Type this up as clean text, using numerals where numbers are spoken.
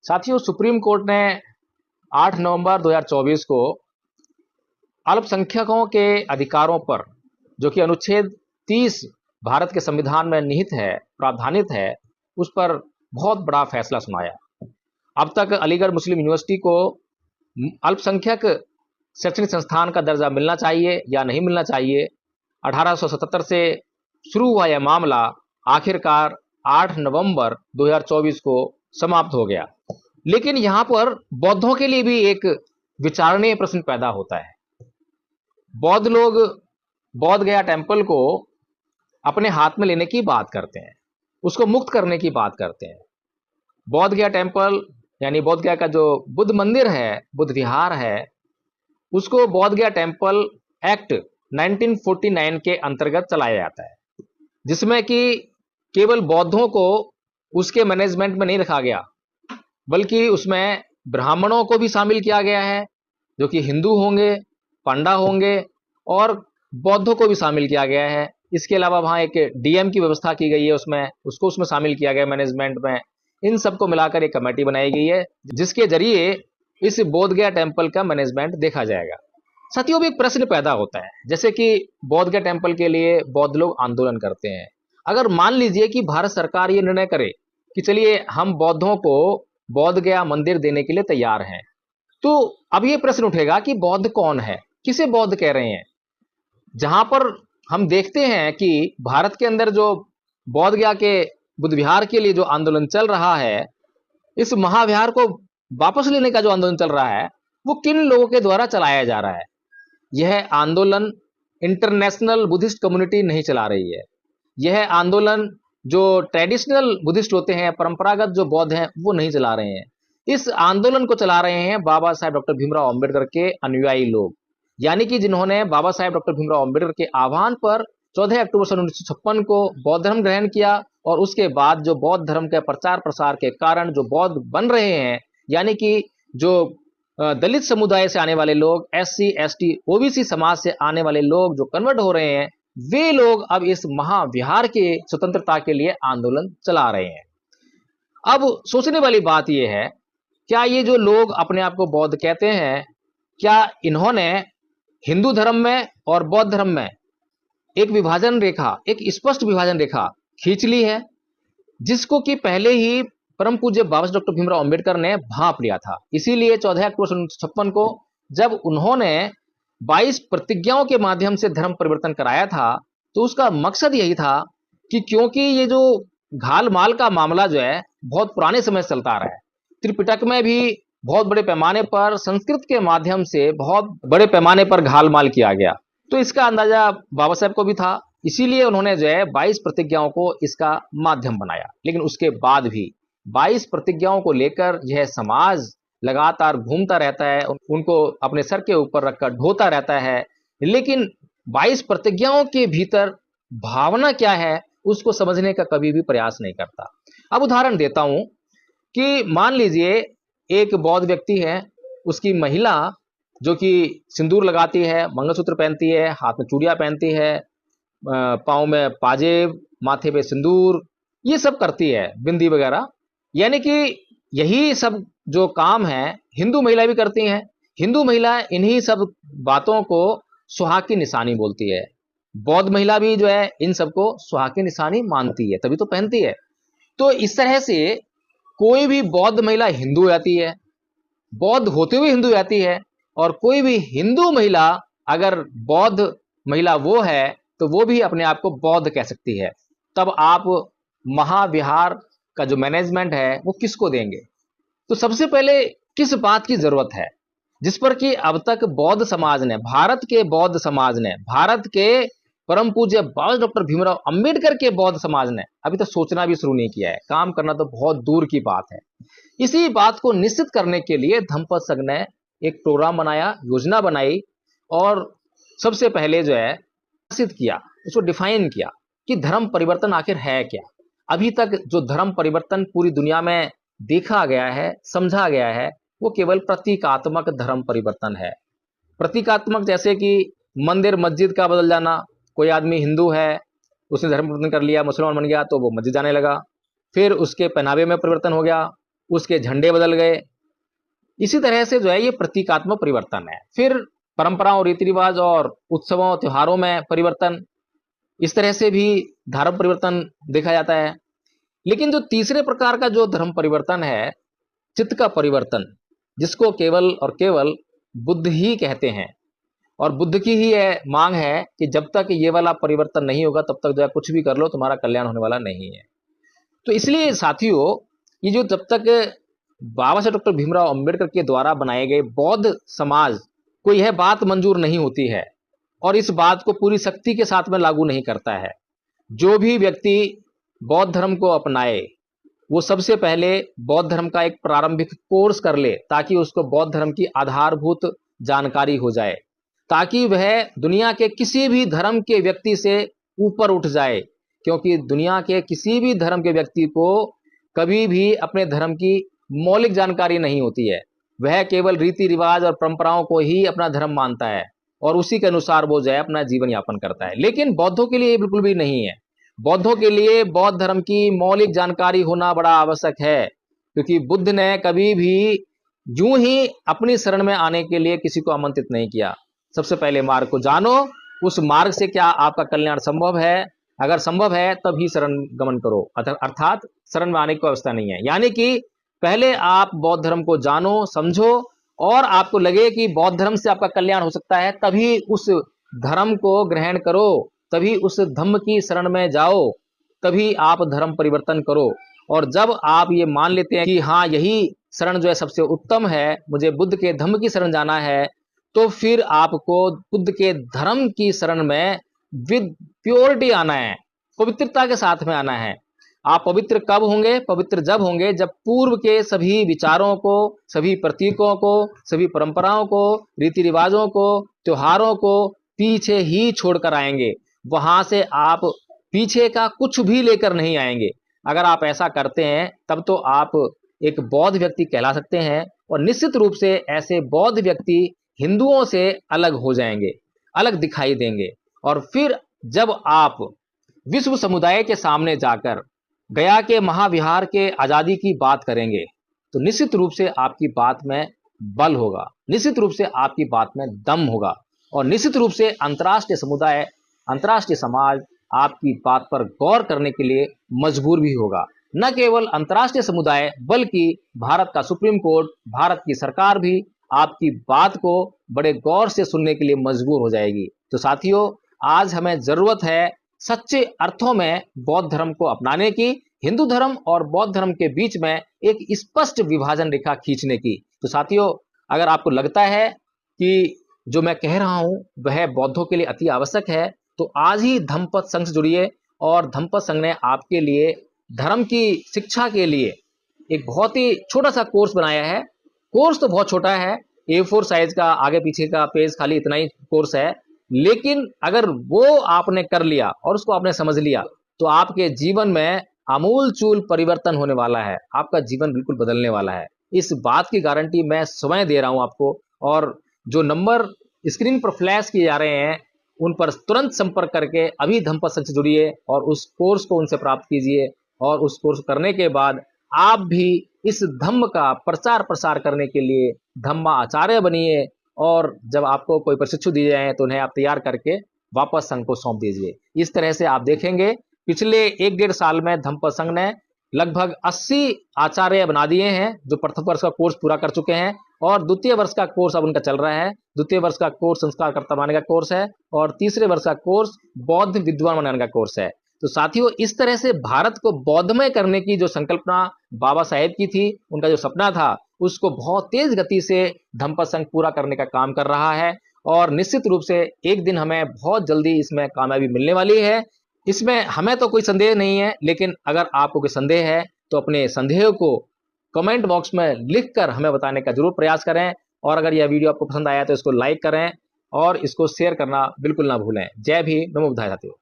साथियों, supreme court ने 8 नवंबर 2024 को अल्पसंख्यकों के अधिकारों पर, जो कि अनुच्छेद 30 भारत के संविधान में निहित है, प्रावधानित है, उस पर बहुत बड़ा फैसला सुनाया। अब तक अलीगढ़ मुस्लिम यूनिवर्सिटी को अल्पसंख्यक शैक्षणिक संस्थान का दर्जा मिलना चाहिए या नहीं मिलना चाहिए, 1877 से शुरू हुआ यह मामला आखिरकार 8 नवंबर 2024 को समाप्त हो गया। लेकिन यहाँ पर बौद्धों के लिए भी एक विचारणीय प्रश्न पैदा होता है। बौद्ध लोग बौद्ध गया टेम्पल को अपने हाथ में लेने की बात करते हैं, उसको मुक्त करने की बात करते हैं। बौद्ध गया टेम्पल यानी बौद्ध गया का जो बुद्ध मंदिर है, बुद्ध विहार है, उसको बौद्ध गया टेम्पल एक्ट 1949 के अंतर्गत चलाया जाता है, जिसमें कि केवल बौद्धों को उसके मैनेजमेंट में नहीं रखा गया, बल्कि उसमें ब्राह्मणों को भी शामिल किया गया है, जो कि हिंदू होंगे, पंडा होंगे, और बौद्धों को भी शामिल किया गया है। इसके अलावा वहाँ एक डीएम की व्यवस्था की गई है, उसको उसमें शामिल किया गया मैनेजमेंट में। इन सबको मिलाकर एक कमेटी बनाई गई है, जिसके जरिए इस बोध गया टेम्पल का मैनेजमेंट देखा जाएगा। साथियों, भी एक प्रश्न पैदा होता है, जैसे कि बोध गया टेम्पल के लिए बौद्ध लोग आंदोलन करते हैं। अगर मान लीजिए कि भारत सरकार ये निर्णय करे कि चलिए हम बौद्धों को बोध गया मंदिर देने के लिए तैयार हैं, तो अब ये प्रश्न उठेगा कि बौद्ध कौन है, किसे बौद्ध कह रहे हैं। जहां पर हम देखते हैं कि भारत के अंदर जो बोध गया के बुद्ध विहार के लिए जो आंदोलन चल रहा है, इस महाविहार को वापस लेने का जो आंदोलन चल रहा है, वो किन लोगों के द्वारा चलाया जा रहा है। यह आंदोलन इंटरनेशनल बुद्धिस्ट कम्युनिटी नहीं चला रही है। यह आंदोलन जो ट्रेडिशनल बुद्धिस्ट होते हैं, परंपरागत जो बौद्ध हैं, वो नहीं चला रहे हैं। इस आंदोलन को चला रहे हैं बाबा साहेब डॉक्टर भीमराव अंबेडकर के अनुयायी लोग, यानी कि जिन्होंने बाबा साहेब डॉक्टर भीमराव अंबेडकर के आह्वान पर 14 अक्टूबर सन 1956 को बौद्ध धर्म ग्रहण किया, और उसके बाद जो बौद्ध धर्म के प्रचार प्रसार के कारण जो बौद्ध बन रहे हैं, यानी कि जो दलित समुदाय से आने वाले लोग, SC ST OBC समाज से आने वाले लोग जो कन्वर्ट हो रहे हैं, वे लोग अब इस महाविहार के स्वतंत्रता के लिए आंदोलन चला रहे हैं। अब सोचने वाली बात यह है, क्या ये जो लोग अपने आप को बौद्ध कहते हैं, क्या इन्होंने हिंदू धर्म में और बौद्ध धर्म में एक विभाजन रेखा, एक स्पष्ट विभाजन रेखा खींच ली है, जिसको कि पहले ही परम पूज्य बाबा साहब डॉक्टर भीमराव अंबेडकर ने भांप लिया था। इसीलिए 14 अक्टूबर 1956 को जब उन्होंने 22 प्रतिज्ञाओं के माध्यम से धर्म परिवर्तन कराया था, तो उसका मकसद यही था कि क्योंकि ये जो घाल माल का मामला जो है बहुत पुराने समय से चलता रहा है, त्रिपिटक में भी बहुत बड़े पैमाने पर संस्कृत के माध्यम से बहुत बड़े पैमाने पर घाल माल किया गया, तो इसका अंदाजा बाबा साहब को भी था। इसीलिए उन्होंने जो है 22 प्रतिज्ञाओं को इसका माध्यम बनाया। लेकिन उसके बाद भी 22 प्रतिज्ञाओं को लेकर यह समाज लगातार घूमता रहता है, उनको अपने सर के ऊपर रखकर ढोता रहता है, लेकिन 22 प्रतिज्ञाओं के भीतर भावना क्या है उसको समझने का कभी भी प्रयास नहीं करता। अब उदाहरण देता हूं कि मान लीजिए एक बौद्ध व्यक्ति है, उसकी महिला जो कि सिंदूर लगाती है, मंगलसूत्र पहनती है, हाथ में चूड़ियां पहनती है, पाँव में पाजेब, माथे पे सिंदूर, ये सब करती है, बिंदी वगैरह, यानी कि यही सब जो काम है हिंदू महिला भी करती हैं। हिंदू महिला इन्हीं सब बातों को सुहाग की निशानी बोलती है। बौद्ध महिला भी जो है इन सबको सुहाग की निशानी मानती है, तभी तो पहनती है। तो इस तरह से कोई भी बौद्ध महिला हिंदू हो जाती है, बौद्ध होते हुए हिंदू हो जाती है, और कोई भी हिंदू महिला अगर बौद्ध महिला वो है, तो वो भी अपने आप को बौद्ध कह सकती है। तब आप महाविहार का जो मैनेजमेंट है वो किसको देंगे? तो सबसे पहले किस बात की जरूरत है जिस पर कि अब तक बौद्ध समाज ने, भारत के बौद्ध समाज ने, भारत के परम पूज्य बाबा डॉक्टर भीमराव अंबेडकर के बौद्ध समाज ने अभी तक सोचना भी शुरू नहीं किया है। काम करना तो बहुत दूर की बात है। इसी बात को निश्चित करने के लिए धम्मपद संघ ने एक प्रोग्राम बनाया, योजना बनाई, और सबसे पहले जो है सिद्ध किया, उसको डिफाइन किया कि धर्म परिवर्तन आखिर है क्या। अभी तक जो धर्म परिवर्तन पूरी दुनिया में देखा गया है, समझा गया है, वो केवल प्रतीकात्मक धर्म परिवर्तन है। प्रतीकात्मक जैसे कि मंदिर मस्जिद का बदल जाना, कोई आदमी हिंदू है, उसने धर्म परिवर्तन कर लिया, मुसलमान बन गया, तो वो मस्जिद जाने लगा, फिर उसके पहनावे में परिवर्तन हो गया, उसके झंडे बदल गए। इसी तरह से जो है ये प्रतीकात्मक परिवर्तन है। फिर परंपराओं, रीति रिवाज और उत्सवों त्योहारों में परिवर्तन, इस तरह से भी धर्म परिवर्तन देखा जाता है। लेकिन जो तीसरे प्रकार का जो धर्म परिवर्तन है, चित्त का परिवर्तन, जिसको केवल और केवल बुद्ध ही कहते हैं, और बुद्ध की ही मांग है कि जब तक ये वाला परिवर्तन नहीं होगा तब तक जो है कुछ भी कर लो, तुम्हारा कल्याण होने वाला नहीं है। तो इसलिए साथियों, ये जो जब तक बाबा साहेब डॉक्टर भीमराव अंबेडकर के द्वारा बनाए गए बौद्ध समाज को यह बात मंजूर नहीं होती है और इस बात को पूरी सख्ती के साथ में लागू नहीं करता है, जो भी व्यक्ति बौद्ध धर्म को अपनाए वो सबसे पहले बौद्ध धर्म का एक प्रारंभिक कोर्स कर ले, ताकि उसको बौद्ध धर्म की आधारभूत जानकारी हो जाए, ताकि वह दुनिया के किसी भी धर्म के व्यक्ति से ऊपर उठ जाए। क्योंकि दुनिया के किसी भी धर्म के व्यक्ति को कभी भी अपने धर्म की मौलिक जानकारी नहीं होती है। वह केवल रीति रिवाज और परंपराओं को ही अपना धर्म मानता है और उसी के अनुसार वो जो है अपना जीवन यापन करता है। लेकिन बौद्धों के लिए ये बिल्कुल भी नहीं है। बौद्धों के लिए बौद्ध धर्म की मौलिक जानकारी होना बड़ा आवश्यक है, क्योंकि बुद्ध ने कभी भी यूं ही अपनी शरण में आने के लिए किसी को आमंत्रित नहीं किया। सबसे पहले मार्ग को जानो, उस मार्ग से क्या आपका कल्याण संभव है, अगर संभव है तभी शरण गमन करो, अर्थात शरण में आने की अवस्था नहीं है। यानी कि पहले आप बौद्ध धर्म को जानो, समझो, और आपको लगे कि बौद्ध धर्म से आपका कल्याण हो सकता है, तभी उस धर्म को ग्रहण करो, तभी उस धम्म की शरण में जाओ, तभी आप धर्म परिवर्तन करो। और जब आप ये मान लेते हैं कि हाँ यही शरण जो है सबसे उत्तम है, मुझे बुद्ध के धम्म की शरण जाना है, तो फिर आपको बुद्ध के धर्म की शरण में विद प्योरिटी आना है, पवित्रता के साथ में आना है। आप पवित्र कब होंगे? पवित्र जब होंगे जब पूर्व के सभी विचारों को, सभी प्रतीकों को, सभी परंपराओं को, रीति रिवाजों को, त्योहारों को पीछे ही छोड़कर आएंगे। वहां से आप पीछे का कुछ भी लेकर नहीं आएंगे। अगर आप ऐसा करते हैं तब तो आप एक बौद्ध व्यक्ति कहला सकते हैं, और निश्चित रूप से ऐसे बौद्ध व्यक्ति हिंदुओं से अलग हो जाएंगे, अलग दिखाई देंगे। और फिर जब आप विश्व समुदाय के सामने जाकर गया के महाविहार के आजादी की बात करेंगे, तो निश्चित रूप से आपकी बात में बल होगा, निश्चित रूप से आपकी बात में दम होगा, और निश्चित रूप से अंतर्राष्ट्रीय समुदाय, अंतर्राष्ट्रीय समाज आपकी बात पर गौर करने के लिए मजबूर भी होगा। न केवल अंतर्राष्ट्रीय समुदाय बल्कि भारत का सुप्रीम कोर्ट, भारत की सरकार भी आपकी बात को बड़े गौर से सुनने के लिए मजबूर हो जाएगी। तो साथियों, आज हमें जरूरत है सच्चे अर्थों में बौद्ध धर्म को अपनाने की, हिंदू धर्म और बौद्ध धर्म के बीच में एक स्पष्ट विभाजन रेखा खींचने की। तो साथियों, अगर आपको लगता है कि जो मैं कह रहा हूं वह बौद्धों के लिए अति आवश्यक है, तो आज ही धम्मपद संघ से जुड़िए। और धम्मपद संघ ने आपके लिए धर्म की शिक्षा के लिए एक बहुत ही छोटा सा कोर्स बनाया है। कोर्स तो बहुत छोटा है, A4 साइज का, आगे पीछे का पेज खाली इतना ही कोर्स है, लेकिन अगर वो आपने कर लिया और उसको आपने समझ लिया तो आपके जीवन में आमूल चूल परिवर्तन होने वाला है, आपका जीवन बिल्कुल बदलने वाला है। इस बात की गारंटी मैं स्वयं दे रहा हूं आपको। और जो नंबर स्क्रीन पर फ्लैश किए जा रहे हैं उन पर तुरंत संपर्क करके अभी धम्मपद संघ से जुड़िए और उस कोर्स को उनसे प्राप्त कीजिए। और उस कोर्स करने के बाद आप भी इस धम्म का प्रचार प्रसार करने के लिए धम्मा आचार्य बनिए, और जब आपको कोई प्रशिक्षु दिए जाए तो उन्हें आप तैयार करके वापस संघ को सौंप दीजिए। इस तरह से आप देखेंगे पिछले 1-1.5 साल में धम्मपद संघ ने लगभग 80 आचार्य बना दिए हैं, जो प्रथम वर्ष का कोर्स पूरा कर चुके हैं, और द्वितीय वर्ष का कोर्स अब उनका चल रहा है। द्वितीय वर्ष का कोर्स संस्कारकर्ता बनाने का कोर्स है, और तीसरे वर्ष का कोर्स बौद्ध विद्वान बनाने का कोर्स है। तो साथियों, इस तरह से भारत को बौद्धमय करने की जो संकल्पना बाबा साहेब की थी, उनका जो सपना था, उसको बहुत तेज गति से धम्मपद संघ पूरा करने का काम कर रहा है। और निश्चित रूप से एक दिन हमें बहुत जल्दी इसमें कामयाबी मिलने वाली है। इसमें हमें तो कोई संदेह नहीं है, लेकिन अगर आपको कोई संदेह है तो अपने संदेह को कमेंट बॉक्स में लिखकर हमें बताने का जरूर प्रयास करें। और अगर यह वीडियो आपको पसंद आया तो इसको लाइक करें और इसको शेयर करना बिल्कुल ना भूलें। जय भीम, नमो बुद्धाय साथियों।